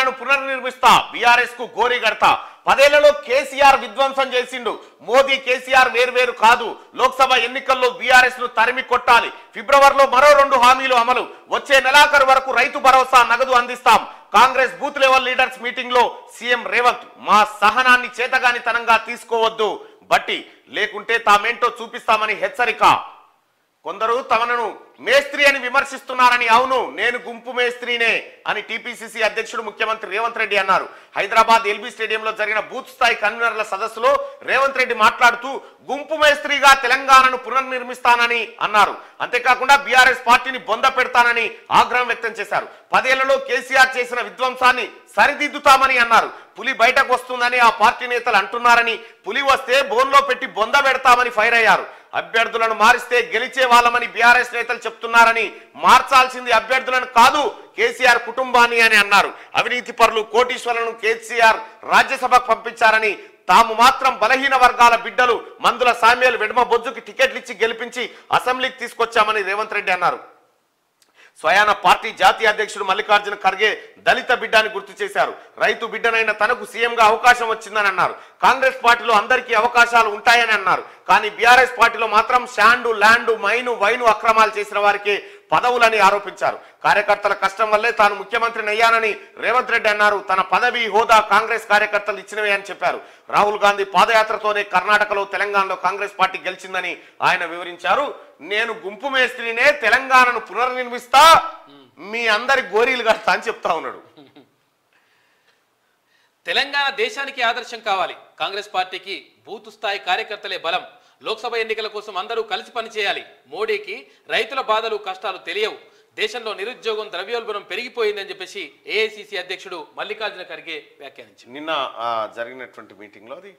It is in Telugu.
తెలంగాణను పునర్నిర్మిస్తా, బీఆర్ఎస్ కు గోరి గడతా. 10 ఏళ్లలో కేసీఆర్ విధ్వంసం చేసిండు. మోదీ కేసీఆర్ వేర్వేరు కాదు. లోక్సభ ఎన్నికల్లో బీఆర్ఎస్ ను తరిమి కొట్టాలి. ఫిబ్రవరిలో మరో 2 హామీలు అమలు. వచ్చే నెలాఖరు వరకు రైతు భరోసా నగదు అందిస్తాం. Congress booth level leaders meeting లో సీఎం రేవంత్, మా సహనాన్ని చేతగానితనంగా తీసుకోవద్దు బట్టి, లేకుంటే తామేంటో చూపిస్తామని హెచ్చరిక. కొందరు తమను మేస్త్రి అని విమర్శిస్తున్నారని. అవును, నేను గుంపు మేస్త్రినే అని టీపీసీసీ అధ్యక్షుడు ముఖ్యమంత్రి రేవంత్ రెడ్డి అన్నారు. హైదరాబాద్ ఎల్బీ స్టేడియంలో జరిగిన బూత్ స్థాయి కన్వీనర్ల సదస్సులో రేవంత్ రెడ్డి మాట్లాడుతూ గుంపు మేస్త్రిగా తెలంగాణను పునర్నిర్మిస్తానని అన్నారు. అంతేకాకుండా బీఆర్ఎస్ పార్టీని బొంద పెడతానని ఆగ్రహం వ్యక్తం చేశారు. 10 ఏళ్లలో కేసీఆర్ చేసిన విధ్వంసాన్ని సరిదిద్దుతామని అన్నారు. పులి బయటకు వస్తుందని ఆ పార్టీ నేతలు అంటున్నారని, పులి వస్తే బోన్లో పెట్టి బొంద పెడతామని ఫైర్ అయ్యారు. అభ్యర్థులను మారిస్తే గెలిచే వాళ్ళమని బీఆర్ఎస్ నేతలు చెప్తున్నారని, మార్చాల్సింది అభ్యర్థులను కాదు కేసీఆర్ కుటుంబాన్ని అని అన్నారు. అవినీతి పరులు కోటీశ్వరులను కేసీఆర్ రాజ్యసభకు పంపించారని, తాము మాత్రం బలహీన వర్గాల బిడ్డలు మందుల సామ్యాలు వెడమ బొజ్జుకి టికెట్లు ఇచ్చి గెలిపించి అసెంబ్లీకి తీసుకొచ్చామని రేవంత్ రెడ్డి అన్నారు. స్వయాన పార్టీ జాతీయ అధ్యక్షుడు మల్లికార్జున ఖర్గే దళిత బిడ్డని గుర్తు చేశారు. రైతు బిడ్డనైన తనకు సీఎంగా అవకాశం వచ్చిందని అన్నారు. కాంగ్రెస్ పార్టీలో అందరికీ అవకాశాలు ఉంటాయని అన్నారు. కానీ బీఆర్ఎస్ పార్టీలో మాత్రం శాండు, ల్యాండు, మైను, వైను అక్రమాలు చేసిన వారికి పదవులని ఆరోపించారు. కార్యకర్తల కష్టం వల్లే తాను ముఖ్యమంత్రిని అయ్యానని రేవంత్ రెడ్డి అన్నారు. తన పదవి హోదా కాంగ్రెస్ కార్యకర్తలు ఇచ్చినవే అని చెప్పారు. రాహుల్ గాంధీ పాదయాత్రతోనే కర్ణాటకలో, తెలంగాణలో కాంగ్రెస్ పార్టీ గెలిచిందని ఆయన వివరించారు. నేను గుంపు మేస్త్రినే, తెలంగాణను పునర్నిర్మిస్తా, మీ అందరి గోరీలు కడతా అని చెప్తా ఉన్నాడు. తెలంగాణ దేశానికి ఆదర్శం కావాలి. కాంగ్రెస్ పార్టీకి బూత్ స్థాయి కార్యకర్తలే బలం. లోక్సభ ఎన్నికల కోసం అందరూ కలిసి పనిచేయాలి. మోడీకి రైతుల బాధలు, కష్టాలు తెలియవు. దేశంలో నిరుద్యోగం, ద్రవ్యోల్బణం పెరిగిపోయిందని చెప్పేసి ఏఐసిసి అధ్యక్షుడు మల్లికార్జున ఖర్గే వ్యాఖ్యానించారు. నిన్న జరిగినటువంటి మీటింగ్ లో అది